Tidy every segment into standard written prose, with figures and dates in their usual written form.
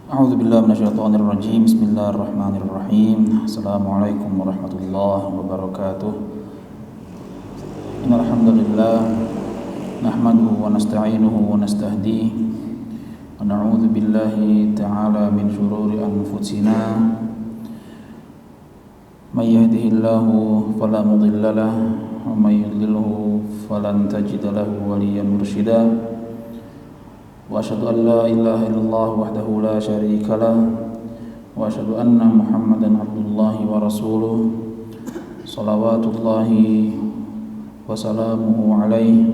A'udzu billahi minasyaitonir rajim. Bismillahirrahmanirrahim. Assalamualaikum warahmatullahi wabarakatuh. Innal hamdalillah nahmaduhu wa nasta'inuhu wa nastahdihi wa na'udzu billahi ta'ala min shururi anfusina. May yahdihillahu fala mudilla lahu wa may yudlilhu falan tajida lahu waliyyan mursyida. Wa asyhadu an la ilaha illallah wahdahu la syarika lah wa asyhadu anna Muhammadan abdullahi wa rasuluh salawatullahi wa salamuhu alaihi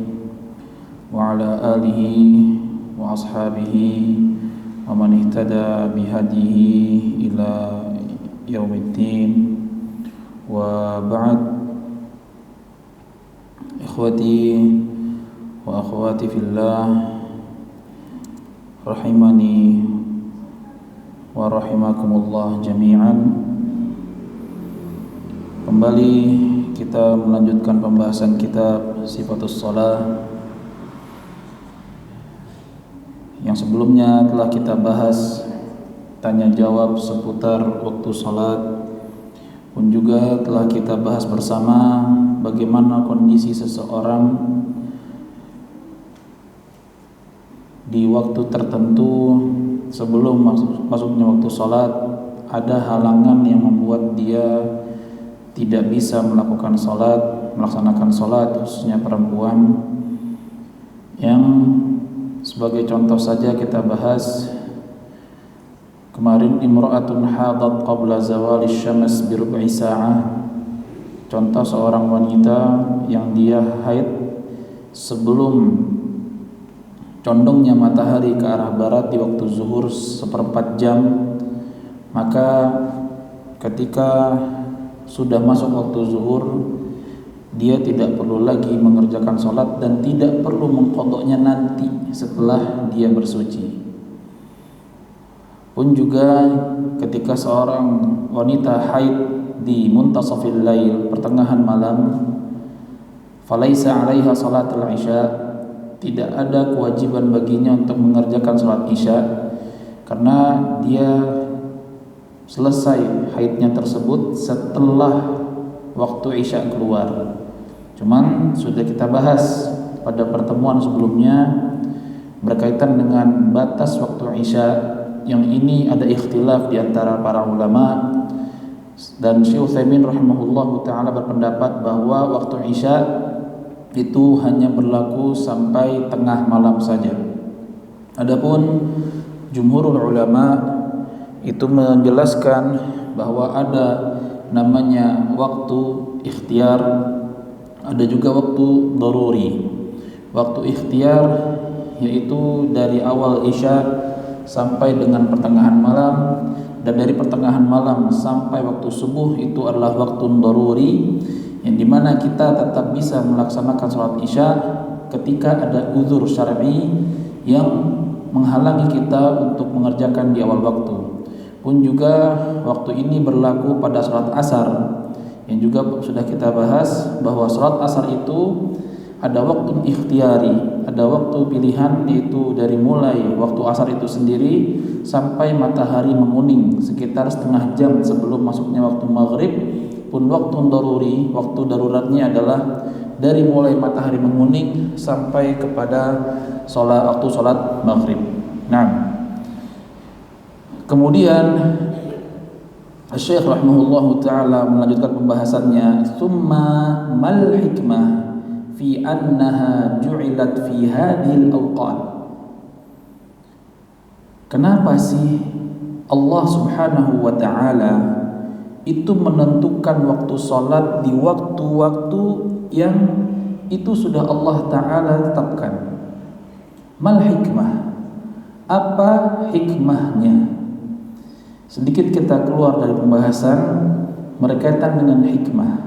wa ala alihi wa ashabihi wa man ihtada bihadihi ila yaumiddin. Wa ba'd. Ikhwati wa akhwati fillah, rahimani wa rahimakumullah jami'an. Kembali kita melanjutkan pembahasan kitab Sifatus Shalah yang sebelumnya telah kita bahas tanya jawab seputar waktu salat, pun juga telah kita bahas bersama bagaimana kondisi seseorang di waktu tertentu sebelum masuknya waktu sholat. Ada halangan yang membuat dia tidak bisa melakukan sholat, melaksanakan sholat, khususnya perempuan. Yang sebagai contoh saja kita bahas kemarin, imra'atun hadat qabla zawali syams bi rub'i sa'ah. Contoh seorang wanita yang dia haid sebelum condongnya matahari ke arah barat di waktu zuhur 1/4 jam. Maka ketika sudah masuk waktu zuhur, dia tidak perlu lagi mengerjakan sholat dan tidak perlu mengqadanya nanti setelah dia bersuci. Pun juga ketika seorang wanita haid di muntasafil lail, pertengahan malam, falaisa 'alaiha salatul isya, tidak ada kewajiban baginya untuk mengerjakan sholat isya karena dia selesai haidnya tersebut setelah waktu isya keluar. Cuman sudah kita bahas pada pertemuan sebelumnya berkaitan dengan batas waktu isya, yang ini ada ikhtilaf di antara para ulama, dan Syekh Utsaimin rahimahullahu taala berpendapat bahwa waktu isya itu hanya berlaku sampai tengah malam saja. Adapun jumhurul ulama itu menjelaskan bahwa ada namanya waktu ikhtiar, ada juga waktu daruri. Waktu ikhtiar yaitu dari awal isya sampai dengan pertengahan malam, dan dari pertengahan malam sampai waktu subuh itu adalah waktu daruri, yang dimana kita tetap bisa melaksanakan sholat isya ketika ada uzur syar'i yang menghalangi kita untuk mengerjakan di awal waktu. Pun juga waktu ini berlaku pada sholat asar, yang juga sudah kita bahas bahwa sholat asar itu ada waktu ikhtiyari, ada waktu pilihan, yaitu dari mulai waktu asar itu sendiri sampai matahari menguning sekitar setengah jam sebelum masuknya waktu maghrib. Pun waktu daruri, waktu daruratnya adalah dari mulai matahari menguning sampai kepada waktu sholat maghrib. Nah, kemudian Syekh rahimahullahu ta'ala melanjutkan pembahasannya, summa mal hikmah fi annaha ju'ilat fi hadhil awqat. Kenapa sih Allah subhanahu wa ta'ala itu menentukan waktu sholat di waktu-waktu yang itu sudah Allah Ta'ala tetapkan? Mal hikmah, apa hikmahnya? Sedikit kita keluar dari pembahasan berkaitan dengan hikmah.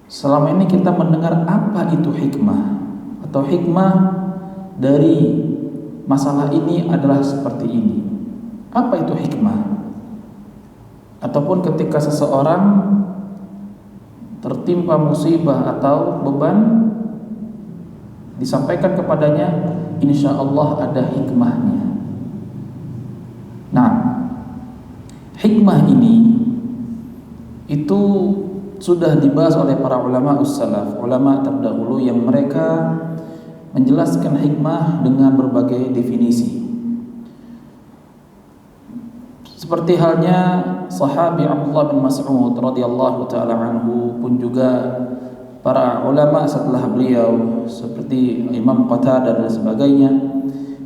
Selama ini kita mendengar apa itu hikmah, atau hikmah dari masalah ini adalah seperti ini. Apa itu hikmah? Ataupun ketika seseorang tertimpa musibah atau beban, disampaikan kepadanya, insya Allah ada hikmahnya. hikmah ini itu sudah dibahas oleh para ulama salaf, ulama terdahulu yang mereka menjelaskan hikmah dengan berbagai definisi. Seperti halnya sahabi Abdullah bin Mas'ud radhiyallahu taala anhu, pun juga para ulama setelah beliau seperti Imam Qatadah dan sebagainya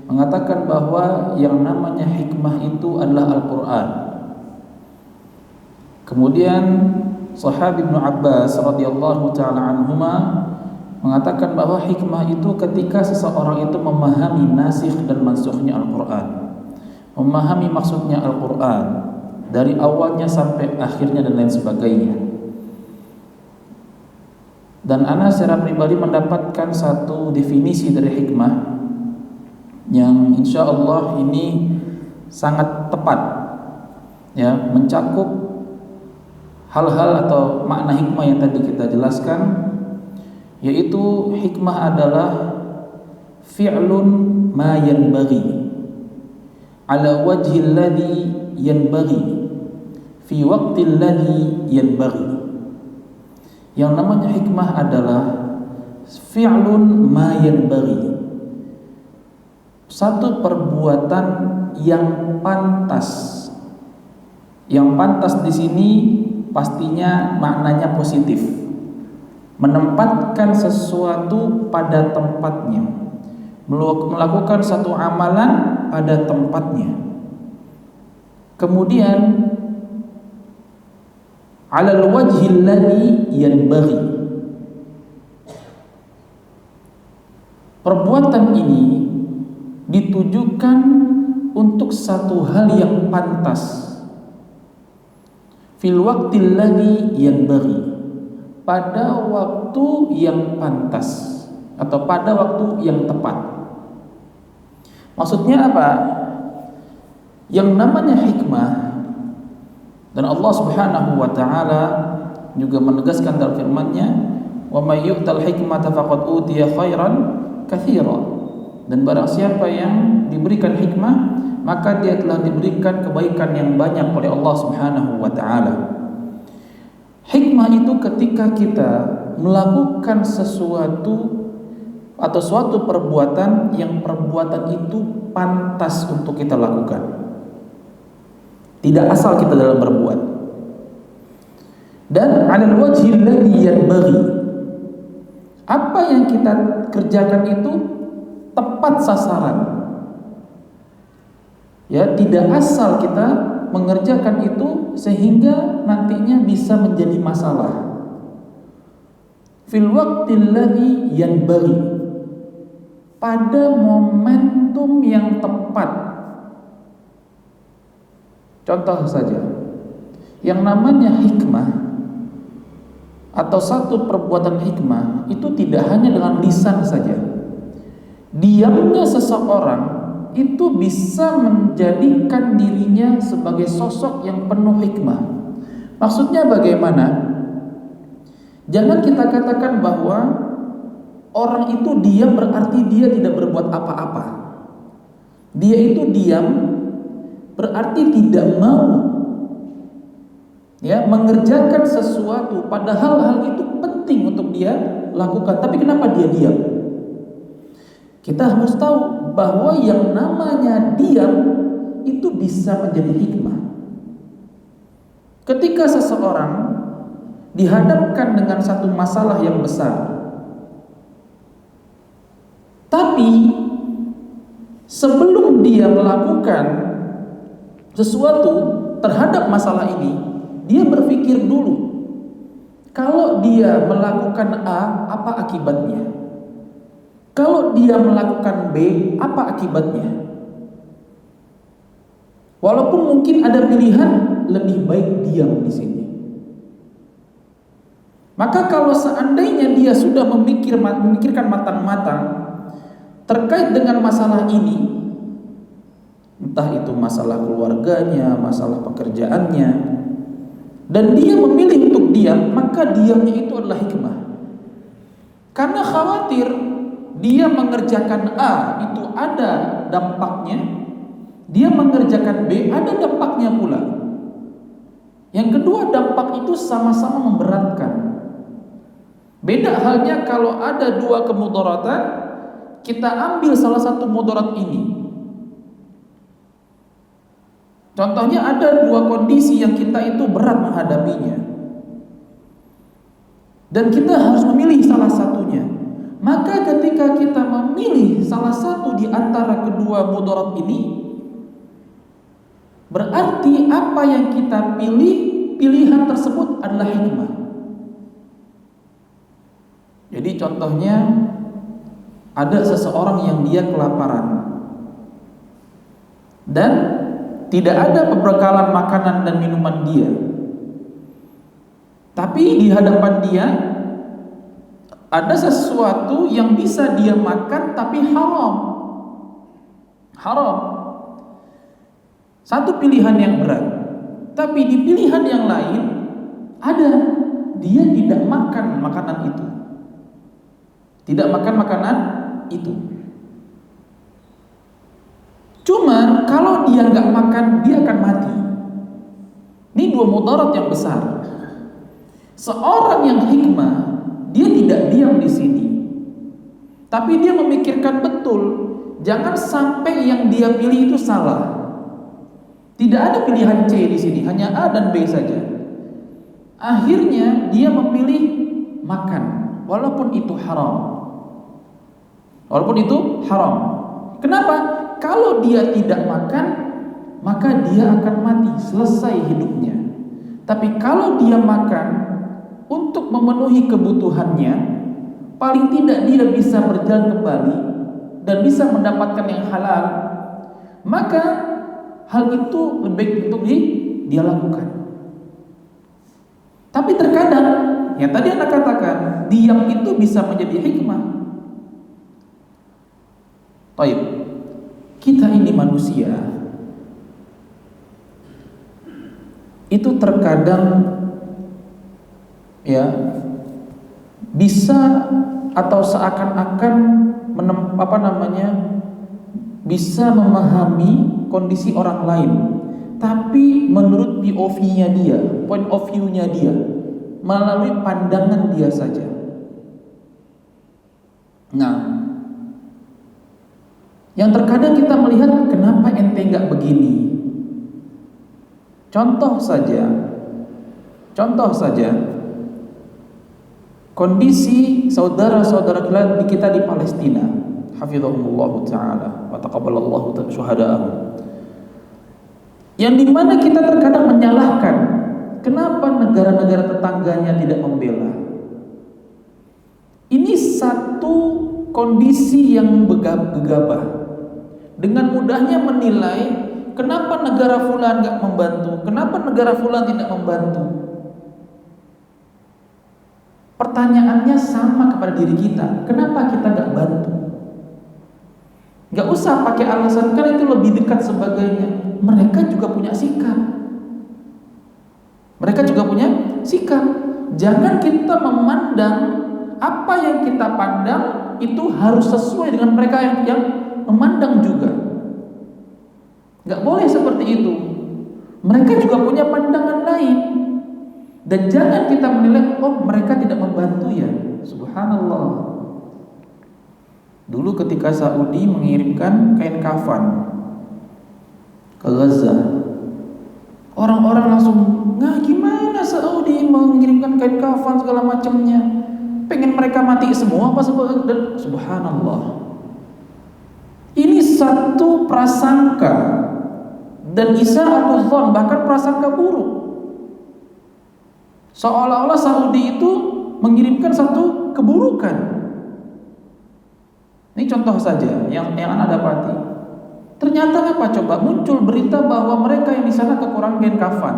mengatakan bahwa yang namanya hikmah itu adalah Al-Qur'an. Kemudian sahabi Ibnu Abbas radhiyallahu taala anhuma mengatakan bahwa hikmah itu ketika seseorang itu memahami nasikh dan mansukhnya Al-Qur'an, memahami maksudnya Al-Qur'an dari awalnya sampai akhirnya dan lain sebagainya. Dan ana secara pribadi mendapatkan satu definisi dari hikmah yang insya Allah ini sangat tepat, ya, mencakup hal-hal atau makna hikmah yang tadi kita jelaskan, yaitu hikmah adalah fi'lun ma yanbaghi ala wajhi alladhi yanbaghi fi waqti alladhi yanbaghi. Yang namanya hikmah adalah fi'lun ma yanbaghi, satu perbuatan yang pantas. Yang pantas di sini pastinya maknanya positif, menempatkan sesuatu pada tempatnya, melakukan satu amalan pada tempatnya. Kemudian alal wajhil ladzi yanbaghi, perbuatan ini ditujukan untuk satu hal yang pantas, fil waqtil ladzi yanbaghi, pada waktu yang pantas atau pada waktu yang tepat. Maksudnya apa? Yang namanya hikmah, dan Allah Subhanahu wa taala juga menegaskan dalam firman-Nya, "Wa may yu'tal hikmata faqad utiya khairan katsira." Dan barang siapa yang diberikan hikmah, maka dia telah diberikan kebaikan yang banyak oleh Allah Subhanahu wa taala. Hikmah itu ketika kita melakukan sesuatu atau suatu perbuatan yang perbuatan itu pantas untuk kita lakukan, tidak asal kita dalam berbuat. Dan 'alal wajhil ladzi yanbaghi, apa yang kita kerjakan itu tepat sasaran. Ya, tidak asal kita mengerjakan itu sehingga nantinya bisa menjadi masalah. Fil waqtil ladzi yanbaghi, pada momentum yang tepat. Contoh saja, yang namanya hikmah atau satu perbuatan hikmah itu tidak hanya dengan lisan saja. Diamnya seseorang itu bisa menjadikan dirinya sebagai sosok yang penuh hikmah. Maksudnya bagaimana? Jangan kita katakan bahwa orang itu diam berarti dia tidak berbuat apa-apa. Dia itu diam berarti tidak mau, ya, mengerjakan sesuatu padahal hal itu penting untuk dia lakukan. Tapi kenapa dia diam? Kita harus tahu bahwa yang namanya diam itu bisa menjadi hikmah. Ketika seseorang dihadapkan dengan satu masalah yang besar, tapi sebelum dia melakukan sesuatu terhadap masalah ini, dia berpikir dulu, kalau dia melakukan A, apa akibatnya? Kalau dia melakukan B, apa akibatnya? Walaupun mungkin ada pilihan, lebih baik diam di sini. Maka kalau seandainya dia sudah memikirkan matang-matang terkait dengan masalah ini, entah itu masalah keluarganya, masalah pekerjaannya, dan dia memilih untuk diam, maka diamnya itu adalah hikmah. Karena khawatir dia mengerjakan A itu ada dampaknya, dia mengerjakan B ada dampaknya pula. kedua dampak itu sama-sama memberatkan. Beda halnya kalau ada dua kemudaratan, kita ambil salah satu mudarat ini. Contohnya ada dua kondisi yang kita itu berat menghadapinya, dan kita harus memilih salah satunya. Maka ketika kita memilih salah satu di antara kedua mudarat ini, berarti apa yang kita pilih, pilihan tersebut adalah hikmah. Jadi contohnya, ada seseorang yang dia kelaparan dan tidak ada perbekalan makanan dan minuman dia, tapi di hadapan dia ada sesuatu yang bisa dia makan tapi haram. Satu pilihan yang berat, tapi di pilihan yang lain ada, dia tidak makan makanan itu. Tidak makan makanan itu. Cuma kalau dia nggak makan, dia akan mati. Ini dua mudarat yang besar. Seorang yang hikmah, dia tidak diam di sini, tapi dia memikirkan betul, jangan sampai yang dia pilih itu salah. Tidak ada pilihan C di sini, hanya A dan B saja. Akhirnya dia memilih makan, walaupun itu haram. Kenapa? Kalau dia tidak makan, maka dia akan mati, selesai hidupnya. Tapi kalau dia makan untuk memenuhi kebutuhannya, paling tidak dia bisa berjalan kembali dan bisa mendapatkan yang halal, maka hal itu lebih untuk dia lakukan. Tapi terkadang, yang tadi Anda katakan, diam itu bisa menjadi hikmah. Baik, kita ini manusia, itu terkadang ya bisa atau seakan-akan bisa memahami kondisi orang lain, tapi menurut POV-nya dia, point of view-nya dia, melalui pandangan dia saja. Nah, yang terkadang kita melihat, kenapa ente nggak begini? Contoh saja, kondisi saudara-saudara kita di Palestina, hafizahumullah ta'ala wa taqabbalallahu syuhada'ahum, yang dimana kita terkadang menyalahkan, kenapa negara-negara tetangganya tidak membela. Ini satu kondisi yang gegabah. Dengan mudahnya menilai, kenapa negara fulan gak membantu, kenapa negara fulan tidak membantu. Pertanyaannya sama kepada diri kita, kenapa kita gak bantu? Gak usah pakai alasan, kan itu lebih dekat sebagainya. Mereka juga punya sikap. Jangan kita memandang apa yang kita pandang itu harus sesuai dengan mereka yang memandang juga. Gak boleh seperti itu. Mereka juga punya pandangan lain. Dan jangan kita menilai, oh mereka tidak membantu ya. Subhanallah. Dulu ketika Saudi mengirimkan kain kafan ke Gaza, orang-orang langsung, nah gimana Saudi mengirimkan kain kafan segala macamnya? Pengen mereka mati semua apa sebagainya? Subhanallah. Ini satu prasangka dan isa'atul dzan, bahkan prasangka buruk. Seolah-olah Saudi itu mengirimkan satu keburukan. Ini contoh saja yang Anda dapati. Ternyata apa coba? Muncul berita bahwa mereka yang di sana kekurangan kain kafan.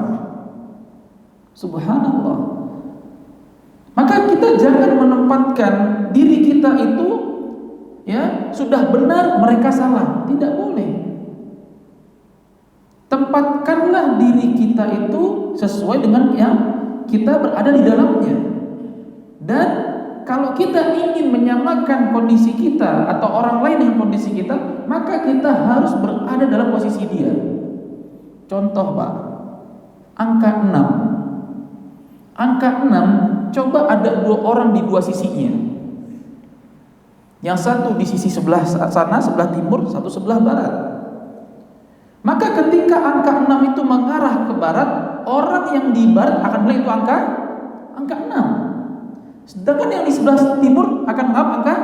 Subhanallah. Maka kita jangan menempatkan diri kita itu ya sudah benar, mereka salah. Tidak boleh. Tempatkanlah diri kita itu sesuai dengan yang kita berada di dalamnya. Dan kalau kita ingin menyamakan kondisi kita atau orang lain dengan kondisi kita, maka kita harus berada dalam posisi dia. Contoh Pak, angka 6 Angka 6, coba ada 2 orang di 2 sisinya. Yang satu di sisi sebelah sana, sebelah timur, satu sebelah barat. Maka ketika angka 6 itu mengarah ke barat, orang yang di barat akan bilang itu angka 6. Sedangkan yang di sebelah timur akan menganggap angka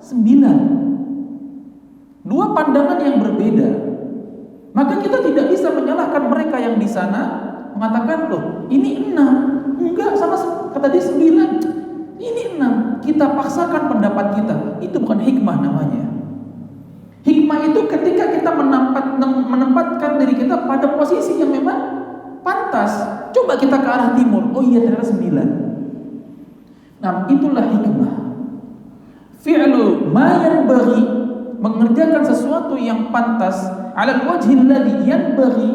9. 2 pandangan yang berbeda. Maka kita tidak bisa menyalahkan mereka yang di sana mengatakan, loh ini 6. Enggak, sama kata dia 9. Ini 6. Kita paksakan pendapat kita. Itu bukan hikmah namanya. Hikmah itu ketika kita menempatkan diri kita pada posisi yang memang pantas. Coba kita ke arah timur. Oh iya, ternyata 9. Nah, itulah hikmah. Fi'lu ma yanbaghi, mengerjakan sesuatu yang pantas ala wajhil ladzi yanbaghi,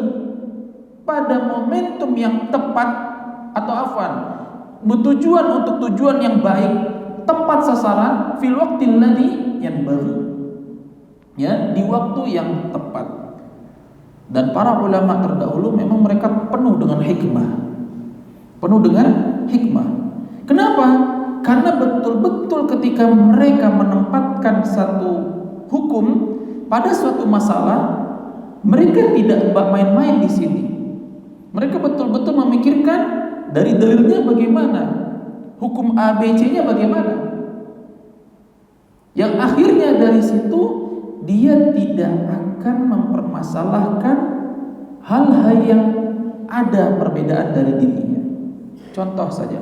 pada momentum yang tepat, atau afwan, bertujuan untuk tujuan yang baik, tepat sasaran, fil waqtil ladzi yanbaghi, ya, di waktu yang tepat. Dan para ulama terdahulu memang mereka penuh dengan hikmah. Penuh dengan hikmah. Kenapa? Karena betul-betul ketika mereka menempatkan satu hukum pada suatu masalah, mereka tidak main-main di sini. Mereka betul-betul memikirkan dari dalilnya bagaimana, hukum ABC-nya bagaimana. Yang akhirnya dari situ dia tidak akan mempermasalahkan hal-hal yang ada perbedaan dari dirinya. Contoh saja,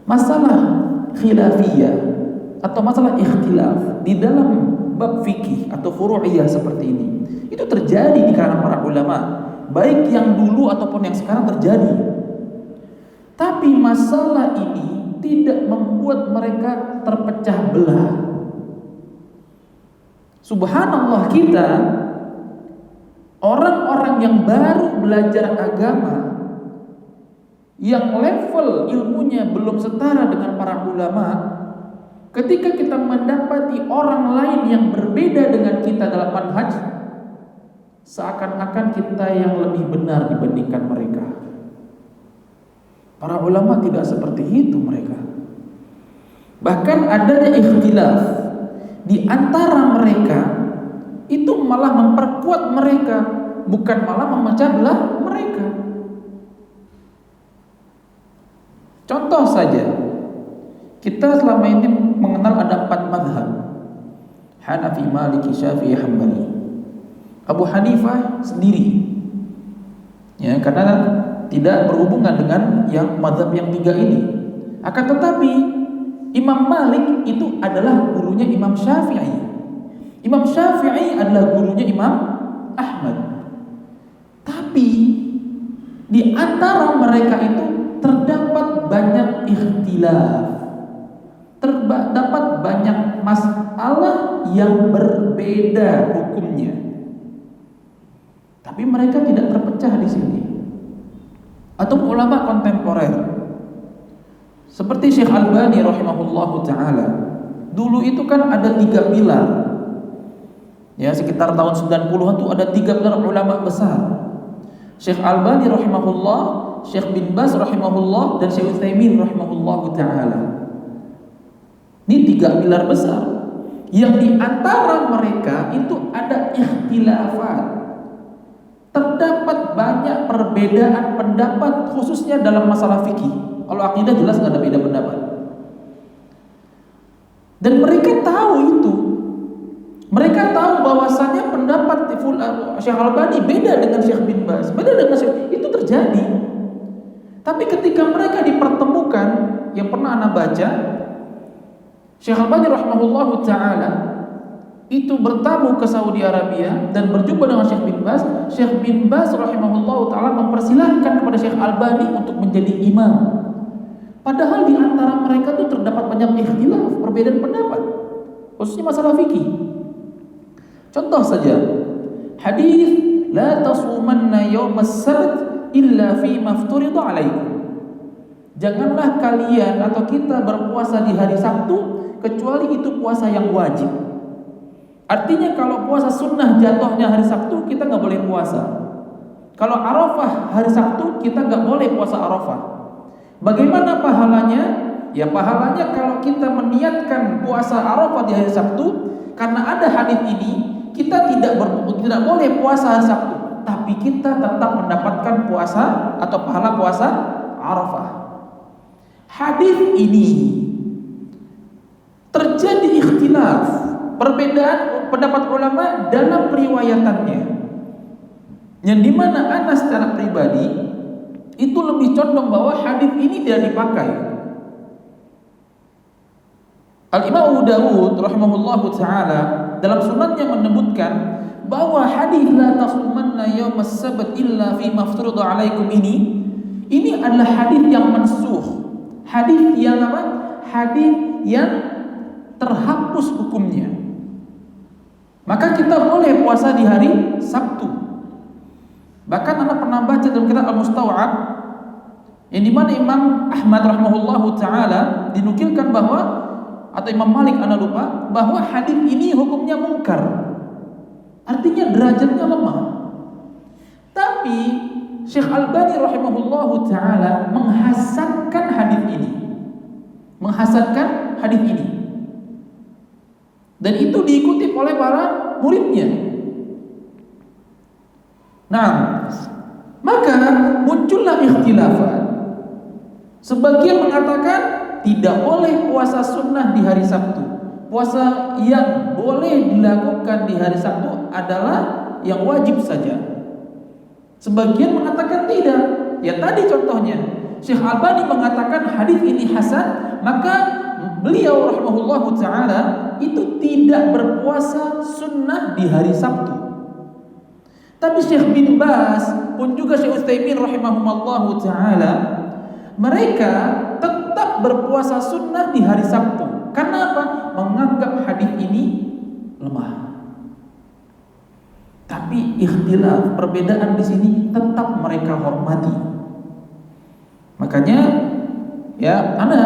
masalah khilafiyah atau masalah ikhtilaf di dalam bab fikih atau furu'iyah seperti ini, itu terjadi di kalangan para ulama, baik yang dulu ataupun yang sekarang terjadi. Tapi masalah ini tidak membuat mereka terpecah belah. Subhanallah, kita orang-orang yang baru belajar agama, yang level ilmunya belum setara dengan para ulama, ketika kita mendapati orang lain yang berbeda dengan kita dalam manhaj, seakan-akan kita yang lebih benar dibandingkan mereka. Para ulama tidak seperti itu mereka. Bahkan adanya ikhtilaf di antara mereka itu malah memperkuat mereka, bukan malah memecah belah mereka. Contoh saja, kita selama ini mengenal ada 4 mazhab: Hanafi, Maliki, Syafi'i, Hambali. Abu Hanifah sendiri, ya, karena tidak berhubungan dengan yang mazhab yang 3 ini. Akan tetapi Imam Malik itu adalah gurunya Imam Syafi'i. Imam Syafi'i adalah gurunya Imam Ahmad. Tapi di antara mereka itu terdapat banyak ikhtilaf, terdapat banyak masalah yang berbeda hukumnya. Tapi mereka tidak terpecah di sini. Atau ulama kontemporer seperti Syekh Albani rahimahullahu taala, dulu itu kan ada 3 pilar. Ya, sekitar tahun 90-an tuh ada 3 pilar ulama besar. Syekh Albani rahimahullah, Syekh bin Baz rahimahullah, dan Syekh Utsaimin rahimahullahu taala. Ini 3 pilar besar yang di antara mereka itu ada ikhtilafat. Terdapat banyak perbedaan pendapat khususnya dalam masalah fikih. Kalau akidah jelas nggak ada beda pendapat. Dan mereka tahu itu. Mereka tahu bahwasanya pendapat Syekh Albani beda dengan Syekh bin Baz, beda dengan Syekh, itu terjadi. Tapi ketika mereka dipertemukan, yang pernah Anda baca, Syekh Albani rahimahullahu taala itu bertamu ke Saudi Arabia dan berjumpa dengan Syekh bin Baz. Syekh bin Baz rahimahullahu taala mempersilahkan kepada Syekh Albani untuk menjadi imam. Padahal di antara mereka itu terdapat banyak ikhtilaf, perbedaan pendapat, khususnya masalah fikih. Contoh saja, hadis la tasumanna yaumas sabt illa fi mafturida alaikum. Janganlah kalian atau kita berpuasa di hari Sabtu kecuali itu puasa yang wajib. Artinya kalau puasa sunnah jatuhnya hari Sabtu, kita nggak boleh puasa. Kalau Arafah hari Sabtu, kita nggak boleh puasa Arafah. Bagaimana pahalanya? Ya pahalanya kalau kita meniatkan puasa Arafah di hari Sabtu, karena ada hadis ini, kita tidak boleh puasa hari Sabtu, tapi kita tetap mendapatkan puasa atau pahala puasa Arafah. Hadis ini terjadi ikhtilaf, perbedaan pendapat ulama dalam periwayatannya. Yang dimana Anas secara pribadi itu lebih condong bahwa hadis ini tidak dipakai. Al-Imam Abu Dawud rahimahullahu taala dalam sunatnya menyebutkan bahwa hadis la tasumanna yaumas sabt illa fi mafturida alaikum ini adalah hadis yang mansuh. Hadis yang apa? Hadis yang terhapus hukumnya. Maka kita boleh puasa di hari Sabtu. Bahkan anak pernah baca dalam kitab Al-Mustaw'ab yang dimana Imam Ahmad rahimahullahu taala dinukilkan bahwa, atau Imam Malik ana lupa, bahwa hadis ini hukumnya mungkar. Artinya derajatnya lemah. Tapi Syekh Albani rahimahullahu taala menghasankan hadis ini. Menghasankan hadis ini. Dan itu diikuti oleh para muridnya. Nah, maka muncullah ikhtilafat. Sebagian mengatakan tidak boleh puasa sunnah di hari Sabtu. Puasa yang boleh dilakukan di hari Sabtu adalah yang wajib saja. Sebagian mengatakan tidak. Ya tadi contohnya, Syekh Albani mengatakan hadis ini hasan, maka beliau rahimahullahu taala itu tidak berpuasa sunnah di hari Sabtu. Tapi Syekh bin Baz pun juga Syekh Utsaimin rahimahumullahu taala, mereka tetap berpuasa sunnah di hari Sabtu. Karena apa? Menganggap hadis ini lemah. Tapi ikhtilaf, perbedaan di sini tetap mereka hormati. Makanya ya, ana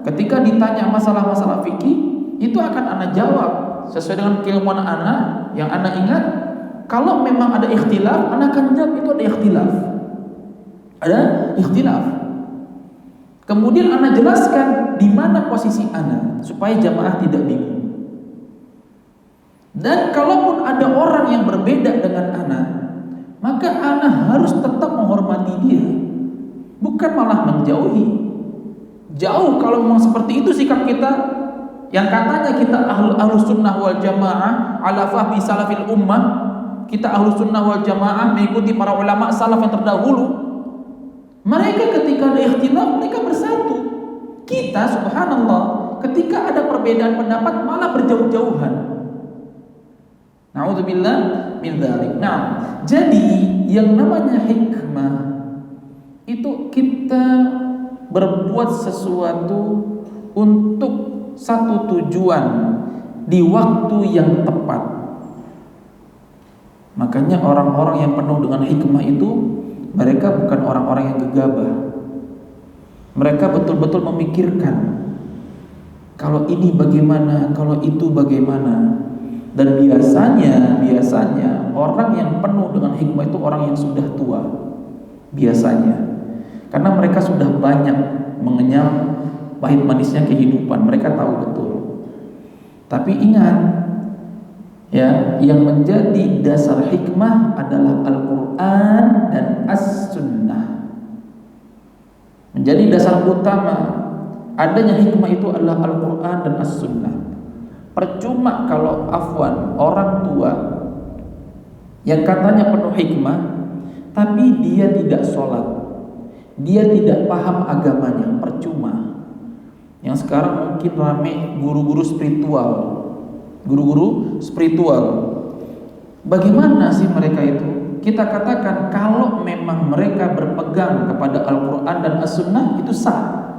ketika ditanya masalah-masalah fikih, itu akan ana jawab sesuai dengan keilmuan ana yang ana ingat. Kalau memang ada ikhtilaf, ana akan jawab itu ada ikhtilaf. Ada ikhtilaf. Kemudian ana jelaskan di mana posisi ana supaya jamaah tidak bingung. Dan kalaupun ada orang yang berbeda dengan ana, maka ana harus tetap menghormati dia, bukan malah menjauhi. Jauh kalau memang seperti itu sikap kita, yang katanya kita ahlus sunnah wal jamaah ala fahmi salafil ummah, kita ahlus sunnah wal jamaah mengikuti para ulama salaf yang terdahulu. Mereka ketika ada ikhtilaf mereka bersatu. Kita subhanallah ketika ada perbedaan pendapat malah berjauh-jauhan. Na'udzubillah min dzalik. Nah, jadi yang namanya hikmah itu kita berbuat sesuatu untuk satu tujuan di waktu yang tepat. Makanya orang-orang yang penuh dengan hikmah itu mereka bukan orang-orang yang gegabah. Mereka betul-betul memikirkan kalau ini bagaimana, kalau itu bagaimana. Dan biasanya orang yang penuh dengan hikmah itu orang yang sudah tua. Biasanya. Karena mereka sudah banyak mengenyam pahit manisnya kehidupan. Mereka tahu betul. Tapi ingat, ya, yang menjadi dasar hikmah adalah Al-Quran dan As-Sunnah. Menjadi dasar utama adanya hikmah itu adalah Al-Quran dan As-Sunnah. Percuma kalau afwan orang tua yang katanya penuh hikmah tapi dia tidak sholat, dia tidak paham agamanya, percuma. Yang sekarang mungkin rame guru-guru spiritual. Bagaimana sih mereka itu? Kita katakan kalau memang mereka berpegang kepada Al-Quran dan As-Sunnah itu sah.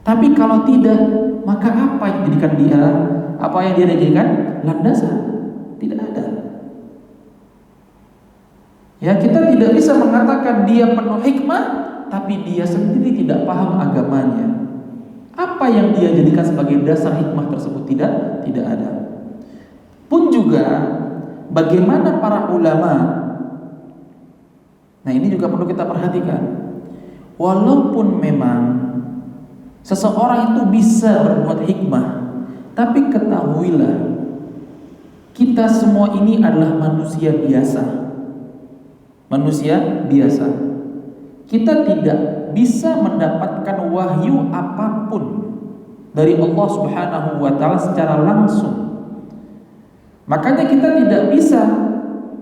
Tapi kalau tidak, maka apa yang dijadikan dia? Apa yang dia jadikan landasan? Tidak ada. Ya, kita tidak bisa mengatakan dia penuh hikmah, tapi dia sendiri tidak paham agamanya. Apa yang dia jadikan sebagai dasar hikmah tersebut tidak ada. Pun juga bagaimana para ulama. Nah, ini juga perlu kita perhatikan. Walaupun memang seseorang itu bisa berbuat hikmah, tapi ketahuilah kita semua ini adalah manusia biasa. Manusia biasa. Kita tidak bisa mendapatkan wahyu apapun dari Allah Subhanahu wa taala secara langsung. Makanya kita tidak bisa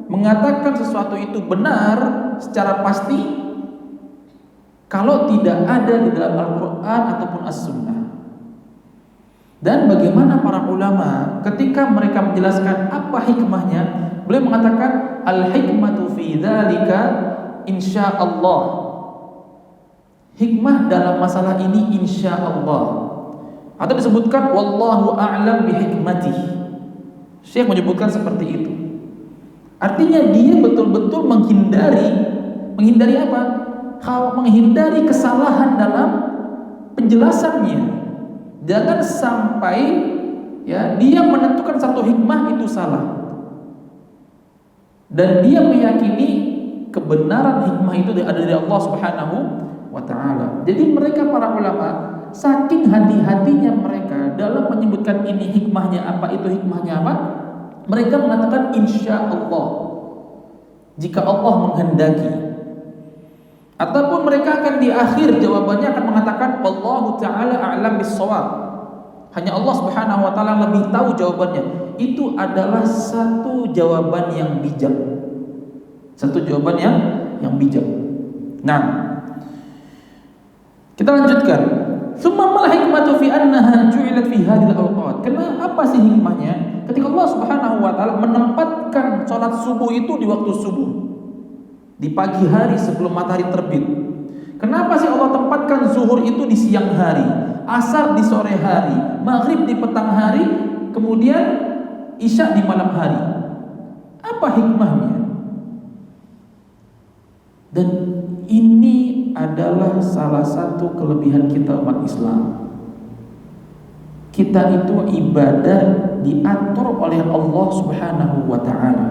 mengatakan sesuatu itu benar secara pasti kalau tidak ada di dalam Al-Quran ataupun As-Sunnah. Dan bagaimana para ulama ketika mereka menjelaskan apa hikmahnya, beliau mengatakan al-hikmatu fi dzalika insyaallah. Hikmah dalam masalah ini insyaallah. Atau disebutkan wallahu a'lam bihikmatihi. Syekh menyebutkan seperti itu. Artinya dia betul-betul menghindari apa? Menghindari kesalahan dalam penjelasannya. Jangan sampai ya dia menentukan satu hikmah itu salah. Dan dia meyakini kebenaran hikmah itu ada dari Allah Subhanahu wa taala. Jadi mereka para ulama saking hati-hatinya mereka dalam menyebutkan ini hikmahnya apa, itu hikmahnya apa, mereka mengatakan insya Allah jika Allah menghendaki. Ataupun mereka akan di akhir jawabannya akan mengatakan wallahu ta'ala a'lam bis-shawab. Hanya Allah Subhanahu wa taala lebih tahu jawabannya. Itu adalah satu jawaban yang bijak. Satu jawaban yang bijak. Nah, kita lanjutkan. Summa mal hikmatu fi annaha ju'ilat fi hadhil awqat. Kenapa sih hikmahnya? Ketika Allah Subhanahu wa taala menempatkan salat subuh itu di waktu subuh, di pagi hari sebelum matahari terbit. Kenapa sih Allah tempatkan zuhur itu di siang hari, asar di sore hari, maghrib di petang hari, kemudian isya di malam hari? Apa hikmahnya? Dan ini adalah salah satu kelebihan kita umat Islam. Kita itu ibadah diatur oleh Allah Subhanahu wa taala.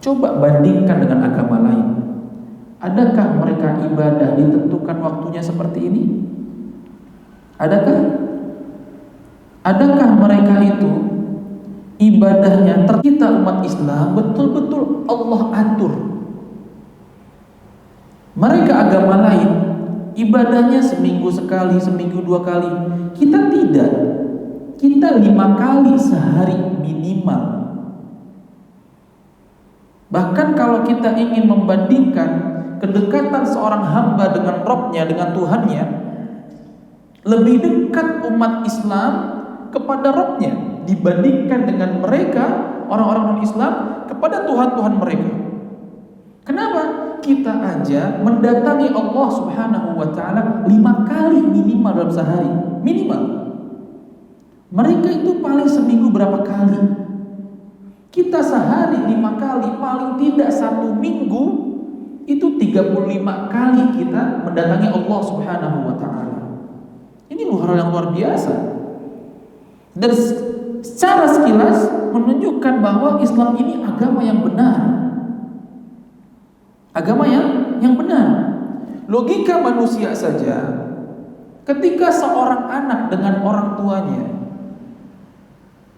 Coba bandingkan dengan agama lain. Adakah mereka ibadah ditentukan waktunya seperti ini? Adakah? Adakah mereka itu ibadahnya kita umat Islam betul-betul Allah atur? Mereka agama lain ibadahnya seminggu sekali, seminggu 2 kali. Kita tidak. Kita 5 kali sehari minimal. Bahkan kalau kita ingin membandingkan kedekatan seorang hamba dengan Rabb-nya, dengan Tuhannya, lebih dekat umat Islam kepada Rabb-nya dibandingkan dengan mereka orang-orang non-Islam kepada Tuhan-Tuhan mereka. Kenapa? Kita aja mendatangi Allah Subhanahu wa taala 5 kali minimal dalam sehari, minimal. Mereka itu paling seminggu berapa kali? Kita sehari 5 kali, paling tidak 1 minggu itu 35 kali kita mendatangi Allah Subhanahu wa taala. Ini hal yang luar biasa. Dan secara sekilas menunjukkan bahwa Islam ini agama yang benar. Agama yang benar. Logika manusia saja, ketika seorang anak dengan orang tuanya,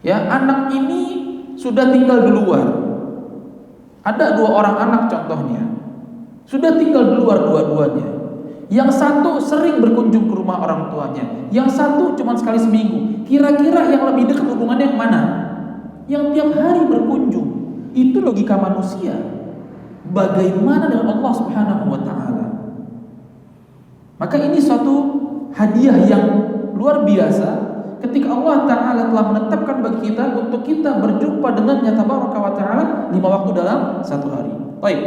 ya anak ini sudah tinggal di luar. Ada 2 orang anak contohnya, sudah tinggal di luar dua-duanya. Yang satu sering berkunjung ke rumah orang tuanya, yang satu cuma sekali seminggu. Kira-kira yang lebih dekat hubungannya yang mana? Yang tiap hari berkunjung. Itu logika manusia. Bagaimana dengan Allah Subhanahu wa taala? Maka ini suatu hadiah yang luar biasa ketika Allah taala telah menetapkan bagi kita untuk kita berjumpa dengannya tabaraka wa taala 5 waktu dalam 1 hari. Baik.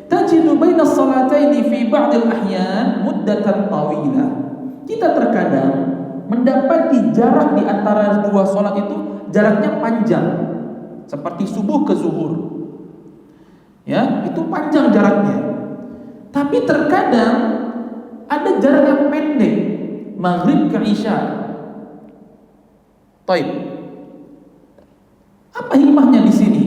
Tajidu baina as-salataini fi ba'dil ahyan muddatan tawilah. Kita terkadang mendapati jarak di antara 2 salat itu jaraknya panjang. Seperti subuh ke zuhur. Ya, itu panjang jaraknya. Tapi terkadang ada jarak yang pendek, maghrib ke isya. Baik. Apa hikmahnya di sini?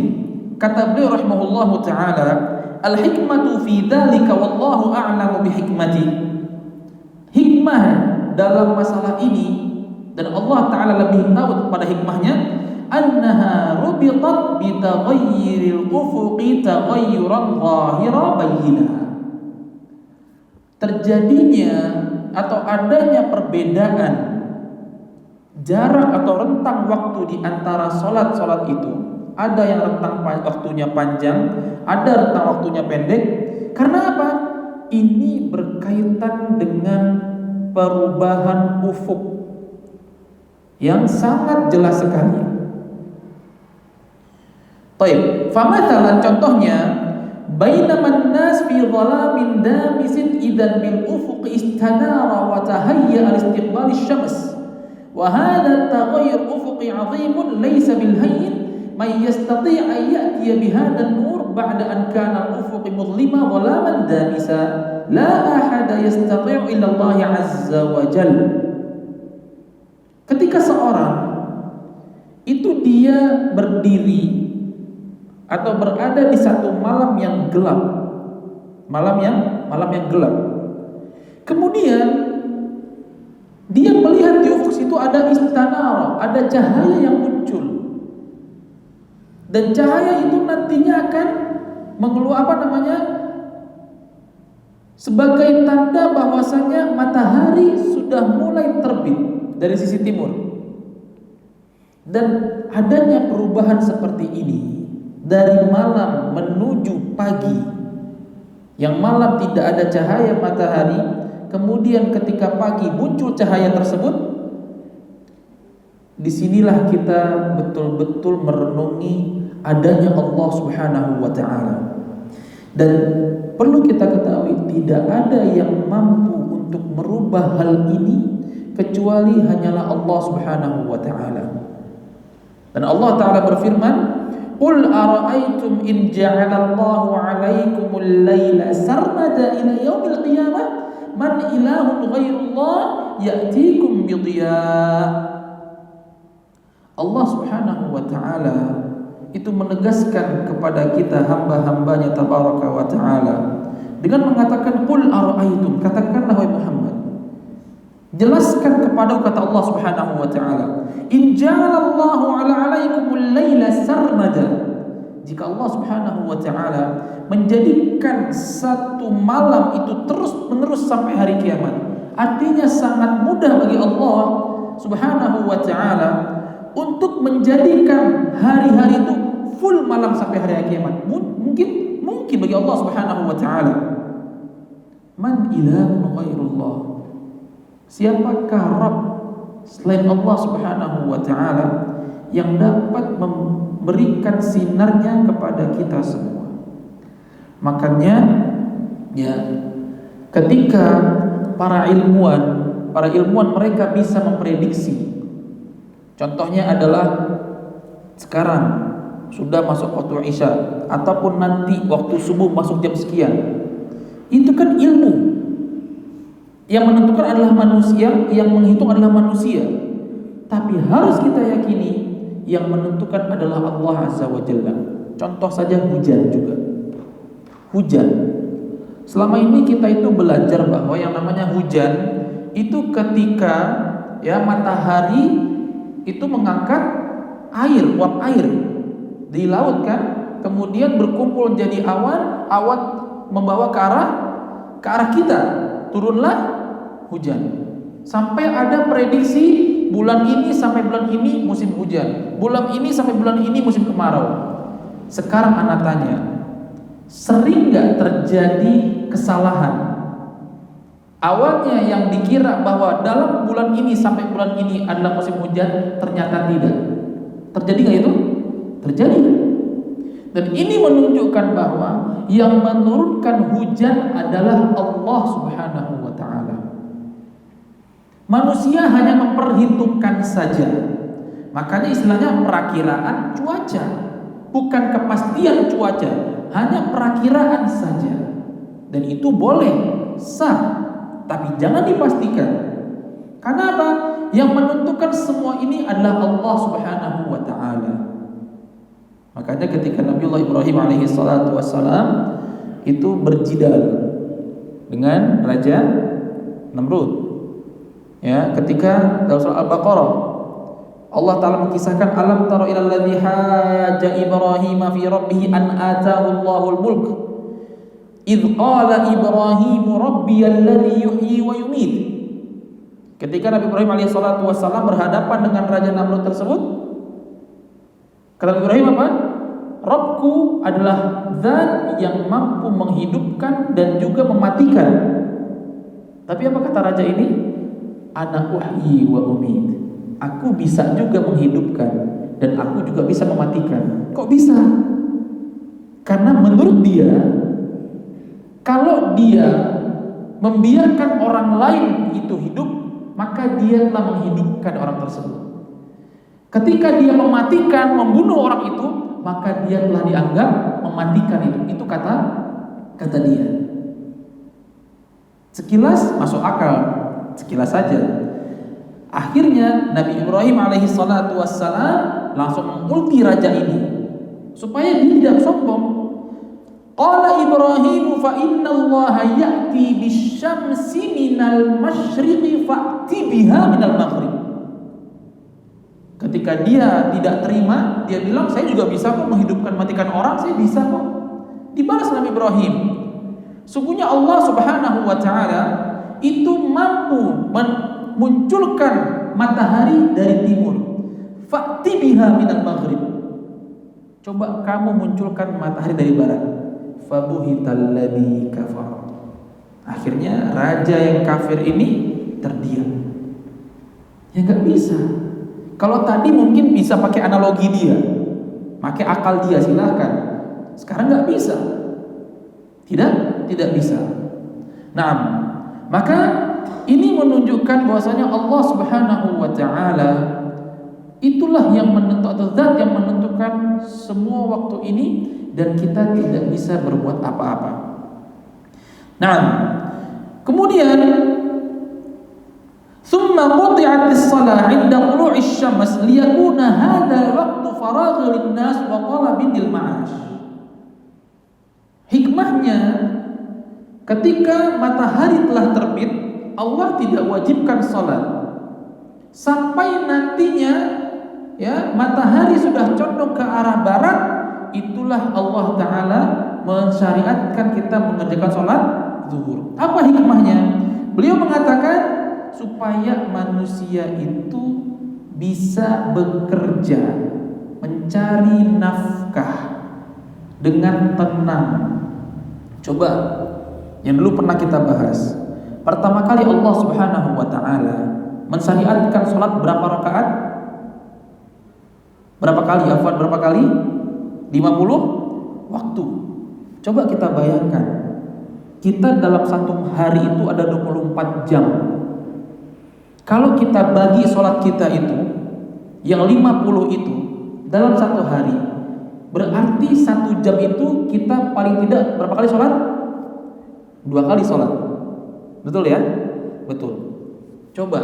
Kata beliau rahimahullahu taala, al-hikmatu fi dzalika wallahu a'lamu bihikmati. hikmah dalam masalah ini, dan Allah Ta'ala lebih tahu pada hikmahnya, annaha rubitat bi taghayyiril ufuqi taghayyuran zahira bayyina. Terjadinya atau adanya perbedaan jarak atau rentang waktu di antara solat-solat itu, ada yang rentang waktunya panjang, ada rentang waktunya pendek. Karena apa? Ini berkaitan dengan perubahan ufuk yang sangat jelas sekali. Baik, famathalan contohnya, bainaman nas fi dhalamin damisin idan bil ufuq istanara wa tahayya al-istiqbal asy-syams. Wa hadha at-taghayyur ufuqi 'azimun laysa bil hayyin man yastati' an ya'tiya bi hadha an-nur ba'da an kana al-ufuq mudlima dhalaman damisa la ahada yastati' illa Allah 'azza wa jalla. Ketika seorang itu dia berdiri atau berada di satu malam yang gelap, malam yang gelap, kemudian dia melihat di ufuk situ ada istanara, ada cahaya yang muncul, dan cahaya itu nantinya akan sebagai tanda bahwasanya matahari sudah mulai terbit dari sisi timur. Dan adanya perubahan seperti ini dari malam menuju pagi, yang malam tidak ada cahaya matahari, kemudian ketika pagi muncul cahaya tersebut, disinilah kita betul-betul merenungi adanya Allah Subhanahu wa ta'ala. Dan perlu kita ketahui, tidak ada yang mampu untuk merubah hal ini kecuali hanyalah Allah Subhanahu wa ta'ala. Dan Allah Ta'ala berfirman, qul ara'aytum in ja'alallahu 'alaikumul laila sarmada ila yaumil qiyamah man ilahun ghairullah ya'tikum bidhiya. Allah Subhanahu wa ta'ala itu menegaskan kepada kita hamba-hambanya tabaraka wa ta'ala dengan mengatakan, qul ara'aytum, katakanlah wahai Muhammad, jelaskan kepada kata Allah Subhanahu wa ta'ala, in ja'alallahu 'alaikumul laila sarmada, jika Allah Subhanahu wa ta'ala menjadikan satu malam itu terus-menerus sampai hari kiamat, artinya sangat mudah bagi Allah Subhanahu wa ta'ala untuk menjadikan hari-hari itu full malam sampai hari kiamat. Mungkin bagi Allah Subhanahu wa ta'ala. Man ilahun ghairullah, siapakah Rabb selain Allah Subhanahu wa ta'ala yang dapat memberikan sinarnya kepada kita semua? Makanya ya, ketika para ilmuwan mereka bisa memprediksi. Contohnya adalah sekarang sudah masuk waktu Isya ataupun nanti waktu subuh masuk jam sekian. Itu kan ilmu. Yang menentukan adalah manusia, yang menghitung adalah manusia. Tapi harus kita yakini yang menentukan adalah Allah Azza wa Jalla. Contoh saja hujan juga. Hujan. Selama ini kita itu belajar bahwa yang namanya hujan itu ketika ya matahari itu mengangkat air, uap air di laut kan, kemudian berkumpul menjadi awan, awan membawa ke arah kita, turunlah hujan. Sampai ada prediksi bulan ini sampai bulan ini musim hujan, bulan ini sampai bulan ini musim kemarau. Sekarang anak tanya, sering nggak terjadi kesalahan? Awalnya yang dikira bahwa dalam bulan ini sampai bulan ini adalah musim hujan, ternyata tidak. Terjadi nggak itu? Terjadi. Dan ini menunjukkan bahwa yang menurunkan hujan adalah Allah Subhanahu wa ta'ala. Manusia hanya memperhitungkan saja. Makanya istilahnya perakiraan cuaca, bukan kepastian cuaca, hanya perakiraan saja. Dan itu boleh, sah, tapi jangan dipastikan. Karena apa? Yang menentukan semua ini adalah Allah Subhanahu wa ta'ala. Makanya ketika Nabiullah Ibrahim alaihi salatu wassalam itu berjidal dengan Raja Namrud. Ya, ketika dalam surah Al-Baqarah Allah Ta'ala mengisahkan, alam tara ilal ladzi haja Ibrahim fi rabbih an ataahu Allahul mulk idz qala Ibrahim rabbiyal ladzi yuhyi wa yumiit. Ketika Nabi Ibrahim alaihissalatu wassalam berhadapan dengan Raja Namrud tersebut, kata Ibrahim apa? Rabbku adalah zat yang mampu menghidupkan dan juga mematikan. Tapi apa kata raja ini? Ana uhyi wa umiit. Aku bisa juga menghidupkan dan aku juga bisa mematikan. Kok bisa? Karena menurut dia, kalau dia membiarkan orang lain itu hidup, maka dia telah menghidupkan orang tersebut. Ketika dia mematikan, membunuh orang itu, maka dia telah dianggap mematikan itu. Itu kata dia. Sekilas masuk akal, sekilas saja. Akhirnya Nabi Ibrahim alaihi salatu wassalam langsung mengulti raja ini supaya dia tidak sombong. Qala Ibrahim fa inna Allah ya'ti bisyamsi minal masyriqi fa'ti biha minal maghrib. Ketika dia tidak terima, dia bilang saya juga bisa kok menghidupkan matikan orang, saya bisa kok. Dibalas Nabi Ibrahim, sungguhnya Allah Subhanahu wa taala itu mampu munculkan matahari dari timur. Fa'ti biha minal maghrib. Coba kamu munculkan matahari dari barat. Fabuhital ladzi kafar. Akhirnya raja yang kafir ini terdiam. Ya enggak bisa. Kalau tadi mungkin bisa pakai analogi dia, pakai akal dia, silahkan. Sekarang enggak bisa. Tidak bisa. Nah, maka ini menunjukkan bahwasanya Allah Subhanahu wa taala itulah yang menentukan, atau zat yang menentukan semua waktu ini, dan kita tidak bisa berbuat apa-apa. Nah, kemudian thumma quti'atis shalah 'inda tulu'isy syams liyakuna hadha waqtu faragh lin-nas wa talabin lil ma'ash. Hikmahnya, ketika matahari telah terbit, Allah tidak wajibkan salat sampai nantinya ya matahari sudah condong ke arah barat. Itulah Allah Ta'ala mensyariatkan kita mengerjakan sholat zuhur. Apa hikmahnya? Beliau mengatakan supaya manusia itu bisa bekerja, mencari nafkah dengan tenang. Coba yang dulu pernah kita bahas, pertama kali Allah Subhanahu wa taala mensyariatkan sholat berapa rakaat? Berapa kali? 50 waktu. Coba kita bayangkan, kita dalam satu hari itu ada 24 jam. Kalau kita bagi sholat kita itu, yang 50 itu dalam satu hari, berarti 1 jam itu kita paling tidak berapa kali sholat? 2 kali sholat. Betul ya? Betul. Coba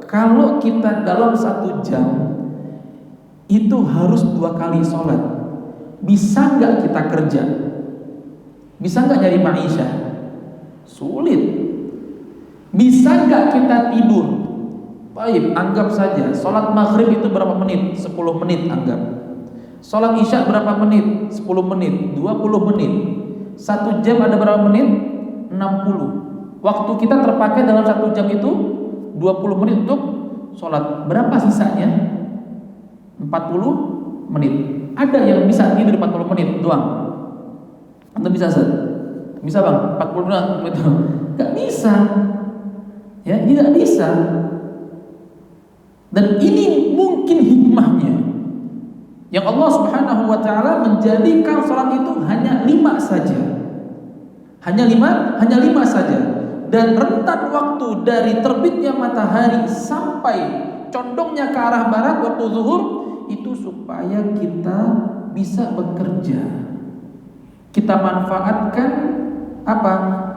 kalau kita dalam 1 jam itu harus 2 kali sholat, bisa nggak kita kerja? Bisa nggak nyari maisha? Sulit. Bisa nggak kita tidur? Baik, anggap saja sholat maghrib itu berapa menit? 10 menit anggap. Sholat isya berapa menit? 10 menit, 20 menit. 1 jam ada berapa menit? 60. Waktu kita terpakai dalam 1 jam itu 20 menit untuk sholat. Berapa sisanya? 40 menit. Ada yang bisa tidur 40 menit doang. Anda bisa Ustaz? Bisa Bang? 40 menit itu. Enggak bisa. Ya, tidak bisa. Dan ini mungkin hikmahnya. Yang Allah Subhanahu wa taala menjadikan salat itu hanya 5 saja. Hanya 5 saja. Dan rentan waktu dari terbitnya matahari sampai condongnya ke arah barat waktu zuhur itu supaya kita bisa bekerja. Kita manfaatkan apa?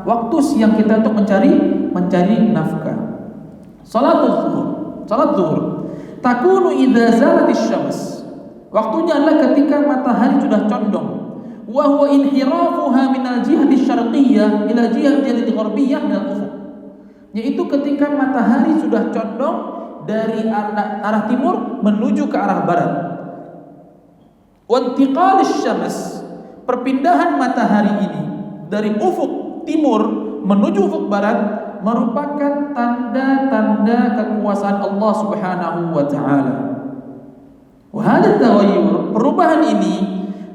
Waktu siang kita untuk mencari nafkah. Salat zuhur takunu idza zalatis syams. Waktunya adalah ketika matahari sudah condong. Wa huwa inhirafuha minal jihati syarqiyyah ila jihati gharbiyah minal ufuq. yaitu ketika matahari sudah condong dari arah timur menuju ke arah barat. Wantiqalis syams, perpindahan matahari ini dari ufuk timur menuju ufuk barat merupakan tanda-tanda kekuasaan Allah Subhanahu wa taala. Wa hadha taghayyur, perubahan ini,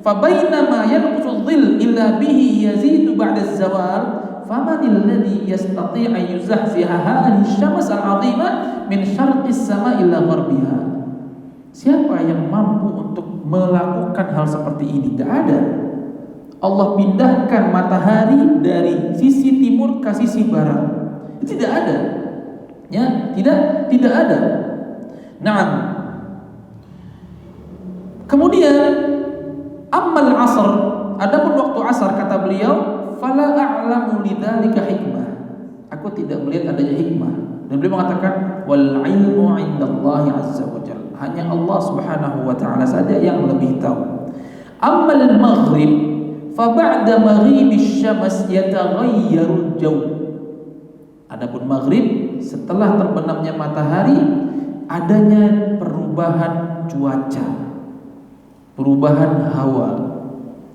fa bainama yanqusu dhil illa bihi yazidu ba'da az-zawal, faman alladhi yastati' an yuzahziha hadhihi asy-syams al-'azimah min syarqi as-sama' ila gharbiha. Siapa yang mampu untuk melakukan hal seperti ini? Tidak ada. Allah pindahkan matahari dari sisi timur ke sisi barat. Tidak ada. Ya, tidak ada. Naam. Kemudian ammal asr, adapun waktu asar kata beliau, fala a'lamu lidzalika hikmah. Aku tidak melihat adanya hikmah. Dan beliau mengatakan wal ilmu 'indallahi 'azza wa jalla. Hanya Allah Subhanahu wa taala saja yang lebih tahu. Ammal maghrib fa ba'da maghribi asy-syams yataghayyaru al-jaw. Adapun maghrib, setelah terbenamnya matahari, adanya perubahan cuaca, perubahan hawa.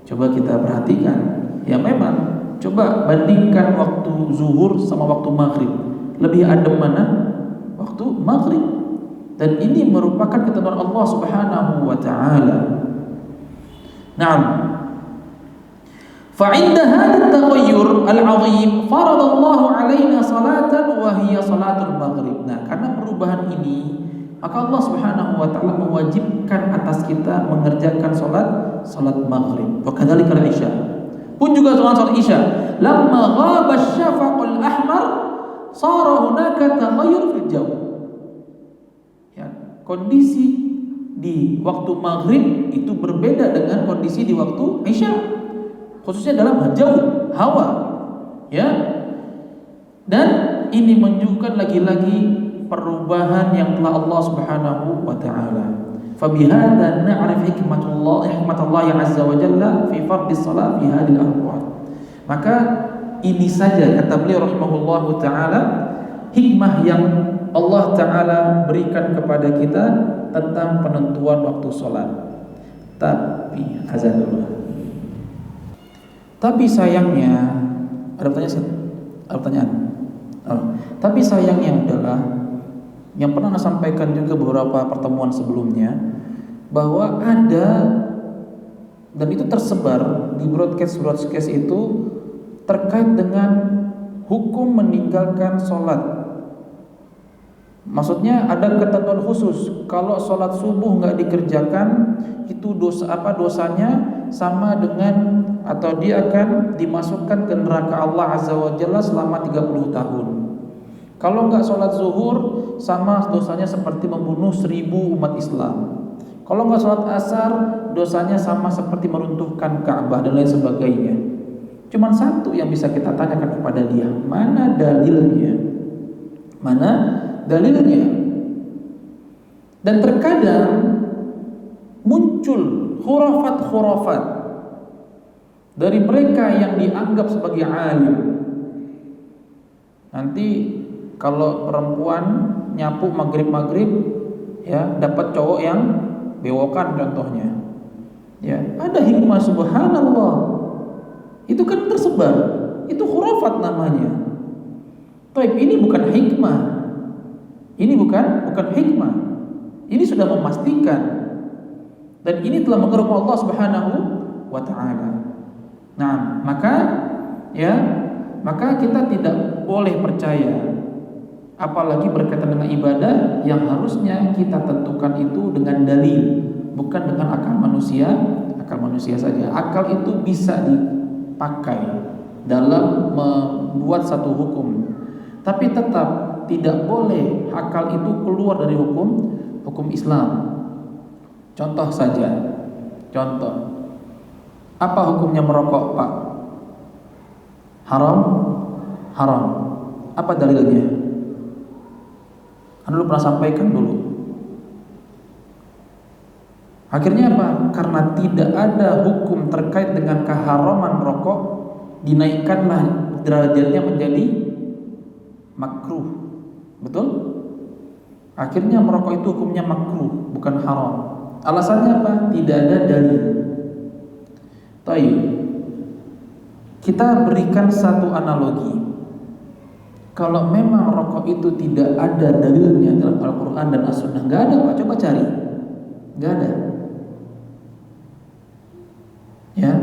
Coba kita perhatikan. Ya memang, coba bandingkan waktu zuhur sama waktu maghrib. Lebih adem mana? Waktu maghrib. Dan ini merupakan ketentuan Allah Subhanahu wa taala. Naam. Fa 'inda hadha at-taghayyur al-'azim farada Allah 'alaina salatan wa hiya salatul maghrib. Nah, karena perubahan ini, maka Allah Subhanahu wa taala mewajibkan atas kita mengerjakan salat maghrib. Wa kadzalika al-isya. Pun juga salat isya. Lamma ghaba asy-syafaqul ahmar sara hunaka taghayyur fil jaw. Kondisi di waktu maghrib itu berbeda dengan kondisi di waktu isya, khususnya dalam jauh hawa, ya. Dan ini menunjukkan lagi-lagi perubahan yang telah Allah Subhanahu wa taala. Fa bihadza na'rif hikmatullah azza wa jalla fi fardhi shalah fi hadhihi al-awqat. Maka ini saja kata beliau rahimahullahu taala hikmah yang Allah Ta'ala berikan kepada kita tentang penentuan waktu sholat. Tapi azan dulu. Tapi sayangnya, ada pertanyaan. Tapi sayangnya adalah yang pernah saya sampaikan juga beberapa pertemuan sebelumnya, bahwa ada, dan itu tersebar di broadcast itu terkait dengan hukum meninggalkan sholat. Maksudnya ada ketentuan khusus, kalau sholat subuh nggak dikerjakan itu dosanya sama dengan, atau dia akan dimasukkan ke neraka Allah Azza wa Jalla selama 30 tahun. Kalau nggak sholat zuhur, sama dosanya seperti membunuh 1000 umat Islam. Kalau nggak sholat asar, dosanya sama seperti meruntuhkan Ka'bah dan lain sebagainya. Cuman satu yang bisa kita tanyakan kepada dia, mana dalilnya? Mana dalilnya? Dan terkadang muncul khurafat dari mereka yang dianggap sebagai alim. Nanti kalau perempuan nyapu maghrib ya dapat cowok yang bewokan contohnya. Ya, ada hikmah subhanallah. Itu kan tersebar. Itu khurafat namanya. Baik, ini bukan hikmah. Ini bukan hikmah. Ini sudah memastikan, dan ini telah mengerucut Allah Subhanahu wa taala. Nah, maka kita tidak boleh percaya, apalagi berkaitan dengan ibadah yang harusnya kita tentukan itu dengan dalil, bukan dengan akal manusia saja. Akal itu bisa dipakai dalam membuat satu hukum, tapi tetap tidak boleh akal itu keluar dari hukum Islam. Contoh saja, apa hukumnya merokok, Pak? Haram. Apa dalilnya? Anda dulu pernah sampaikan dulu. Akhirnya apa? Karena tidak ada hukum terkait dengan keharaman rokok, dinaikkanlah derajatnya menjadi makruh. Betul? Akhirnya merokok itu hukumnya makruh, bukan haram. Alasannya apa? Tidak ada dalil. Baik. Kita berikan satu analogi. Kalau memang rokok itu tidak ada dalilnya dalam Al-Quran dan As-Sunnah, nggak ada Pak, coba cari, nggak ada. Ya,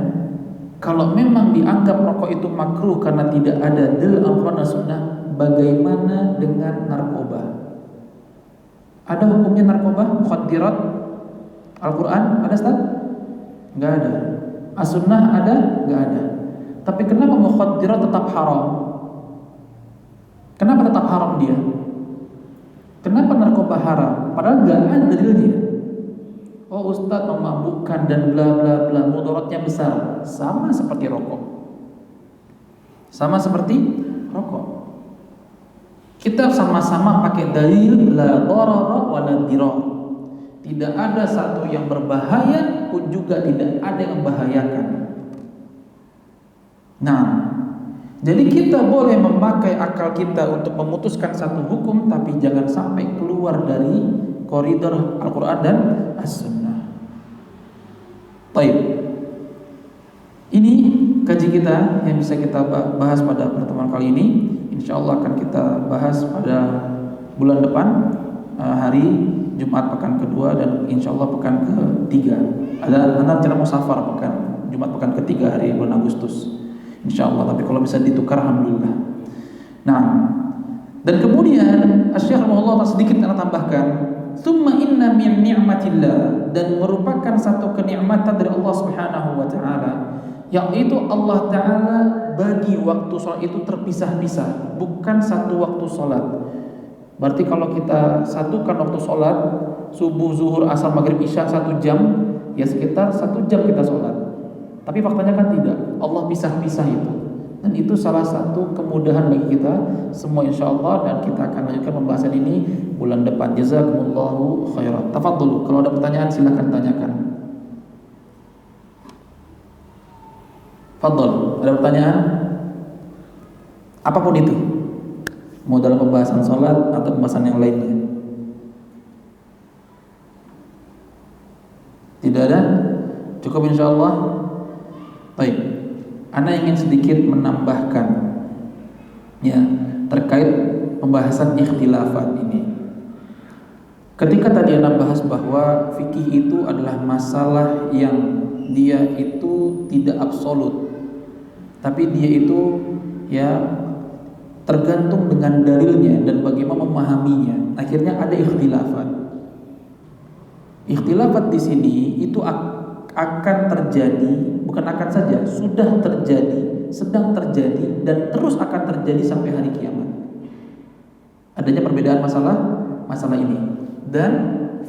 kalau memang dianggap rokok itu makruh karena tidak ada dalil Al-Quran dan Sunnah, bagaimana dengan narkoba? Ada hukumnya narkoba, mukhaddirat? Al-Quran ada Ustaz? Nggak ada. As-Sunnah ada? Nggak ada. Tapi kenapa mukhaddirat tetap haram? Kenapa tetap haram dia? Kenapa narkoba haram? Padahal nggak ada dalilnya. Oh Ustaz memabukkan dan bla bla bla, mudaratnya besar. Sama seperti rokok. Sama seperti rokok. Kita sama-sama pakai dalil la darara wa la dirar. Tidak ada satu yang berbahaya pun juga tidak ada yang membahayakan. Nah, jadi kita boleh memakai akal kita untuk memutuskan satu hukum, tapi jangan sampai keluar dari koridor Al-Quran dan As-Sunnah. Baik. Ini kaji kita yang bisa kita bahas pada pertemuan kali ini. Insya Allah akan kita bahas pada bulan depan, hari Jumat pekan kedua dan insya Allah pekan ketiga. Ada rencana musafar pekan Jumat pekan ketiga hari bulan Agustus. Insya Allah. Tapi kalau bisa ditukar, alhamdulillah. Nah, dan kemudian Asy-Syaikh rahimahullah sedikit akan tambahkan, "Tsumma inna min ni'matillah," dan merupakan satu kenikmatan dari Allah Subhanahu wa taala, yaitu Allah taala bagi waktu sholat itu terpisah-pisah, bukan satu waktu sholat. Berarti kalau kita satukan waktu sholat subuh, zuhur, asar, maghrib, isya 1 jam, ya sekitar 1 jam kita sholat. Tapi faktanya kan tidak, Allah pisah-pisah itu. Dan itu salah satu kemudahan bagi kita semua insyaallah, dan kita akan lanjutkan pembahasan ini bulan depan. Jazakumullahu khairan. Tafadhol, kalau ada pertanyaan silakan tanyakan. Fadhol, ada pertanyaan? Apapun itu, mau dalam pembahasan sholat atau pembahasan yang lainnya. Tidak ada? Cukup insyaallah. Baik, Ana ingin sedikit menambahkan ya terkait pembahasan ikhtilafat ini. Ketika tadi Ana bahas bahwa fikih itu adalah masalah yang dia itu tidak absolut, tapi dia itu ya tergantung dengan dalilnya dan bagaimana memahaminya. Akhirnya ada ikhtilafat. Ikhtilafat di sini itu akan terjadi, bukan akan saja, sudah terjadi, sedang terjadi, dan terus akan terjadi sampai hari kiamat. Adanya perbedaan masalah ini. Dan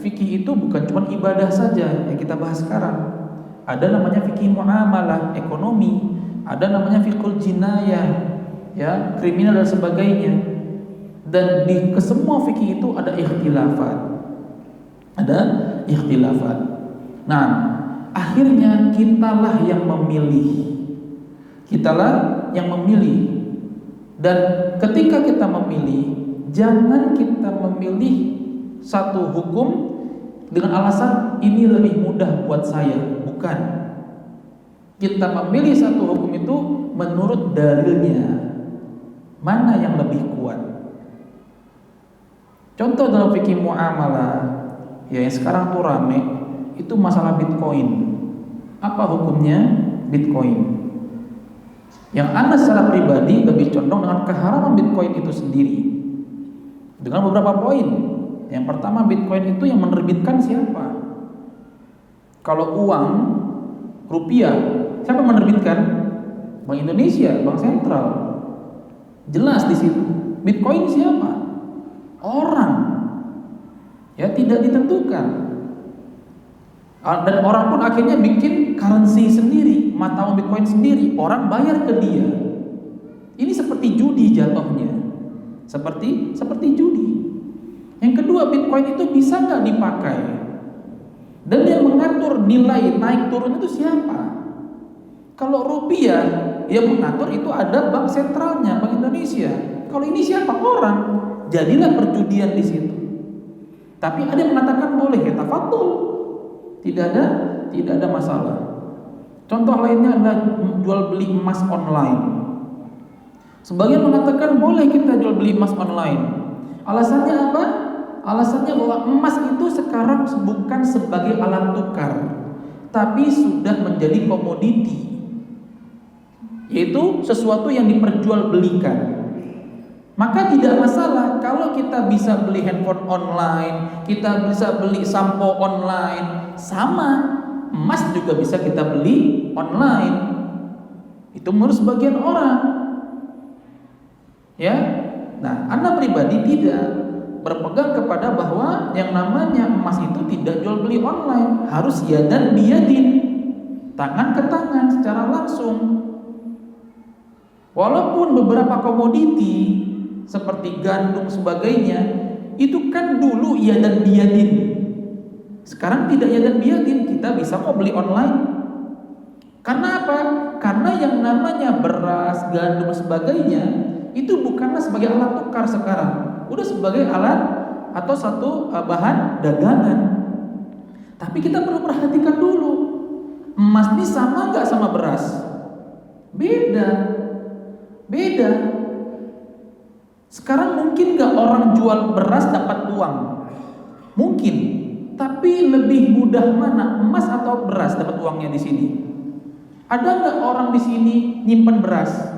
fikih itu bukan cuma ibadah saja yang kita bahas sekarang. Ada namanya fikih muamalah, ekonomi, ada namanya fikul jinayah, ya, kriminal dan sebagainya. Dan di kesemua fikih itu ada ikhtilafat. Ada ikhtilafat. Nah, akhirnya kitalah yang memilih. Kitalah yang memilih. Dan ketika kita memilih, jangan kita memilih satu hukum dengan alasan ini lebih mudah buat saya. Bukan. Kita memilih satu hukum itu menurut dalilnya. Mana yang lebih kuat? Contoh dalam fikih muamalah, ya yang sekarang tuh rame, itu masalah Bitcoin. Apa hukumnya Bitcoin? Yang Anda secara pribadi lebih condong dengan keharaman Bitcoin itu sendiri, dengan beberapa poin. Yang pertama, Bitcoin itu yang menerbitkan siapa? Kalau uang rupiah, siapa menerbitkan? Bank Indonesia, Bank Sentral. Jelas di situ. Bitcoin siapa? Orang. Ya, tidak ditentukan. Dan orang pun akhirnya bikin currency sendiri, mata uang Bitcoin sendiri. Orang bayar ke dia. Ini seperti judi jatuhnya. Seperti judi. Yang kedua, Bitcoin itu bisa nggak dipakai? Dan yang mengatur nilai naik turun itu siapa? Kalau rupiah, yang mengatur itu ada bank sentralnya, Bank Indonesia. Indonesia. Kalau ini siapa? Orang. Jadilah perjudian di situ. Tapi ada yang mengatakan boleh, ya tafadhol. Tidak ada masalah. Contoh lainnya adalah jual beli emas online. Sebagian mengatakan boleh kita jual beli emas online. Alasannya apa? Alasannya bahwa emas itu sekarang bukan sebagai alat tukar, tapi sudah menjadi komoditi, yaitu sesuatu yang diperjualbelikan. Maka tidak masalah kalau kita bisa beli handphone online, kita bisa beli sampo online, sama emas juga bisa kita beli online. Itu menurut sebagian orang. Ya. Nah, ana pribadi tidak berpegang kepada bahwa yang namanya emas itu tidak jual beli online, harus yadan biyadin, tangan ke tangan secara langsung. Walaupun beberapa komoditi seperti gandum sebagainya itu kan dulu yadan biyadin, sekarang tidak yadan biyadin, kita bisa kok beli online. Karena apa? Karena yang namanya beras, gandum sebagainya itu bukanlah sebagai alat tukar sekarang, udah sebagai alat atau satu bahan dagangan. Tapi kita perlu perhatikan dulu, emas ini sama nggak sama beras? Beda. Sekarang mungkin nggak orang jual beras dapat uang? Mungkin. Tapi lebih mudah mana, emas atau beras dapat uangnya di sini? Ada nggak orang di sini nyimpen beras?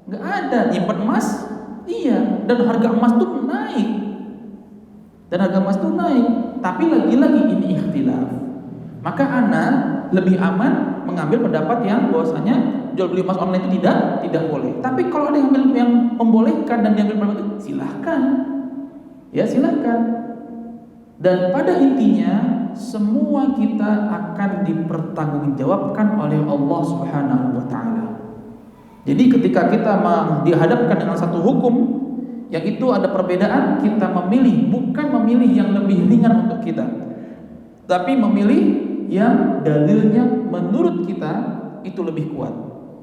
Nggak ada. Nyimpen emas? Iya. Dan harga emas tuh naik. Tapi lagi-lagi ini ikhtilaf. Maka ana lebih aman mengambil pendapat yang bahwasanya jual beli emas online itu tidak boleh. Tapi kalau ada yang membolehkan dan diambil pendapat itu, silahkan. Ya silahkan. Dan pada intinya semua kita akan dipertanggungjawabkan oleh Allah Subhanahu wa taala. Jadi ketika kita dihadapkan dengan satu hukum yang itu ada perbedaan, kita bukan memilih yang lebih ringan untuk kita, tapi memilih yang dalilnya menurut kita itu lebih kuat.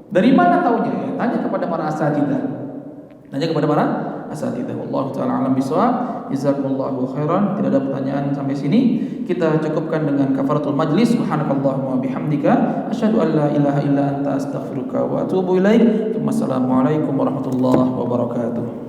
Dari mana taunya? Ya, tanya kepada para asatidzah. Wallahu taala alam bisawab. Jazakumullahu khairan. Tidak ada pertanyaan sampai sini. Kita cukupkan dengan kafaratul majlis. Subhanakallahumma wa bihamdika asyhadu an la ilaha illa anta astaghfiruka wa atubu ilaik. Wassalamualaikum warahmatullahi wabarakatuh.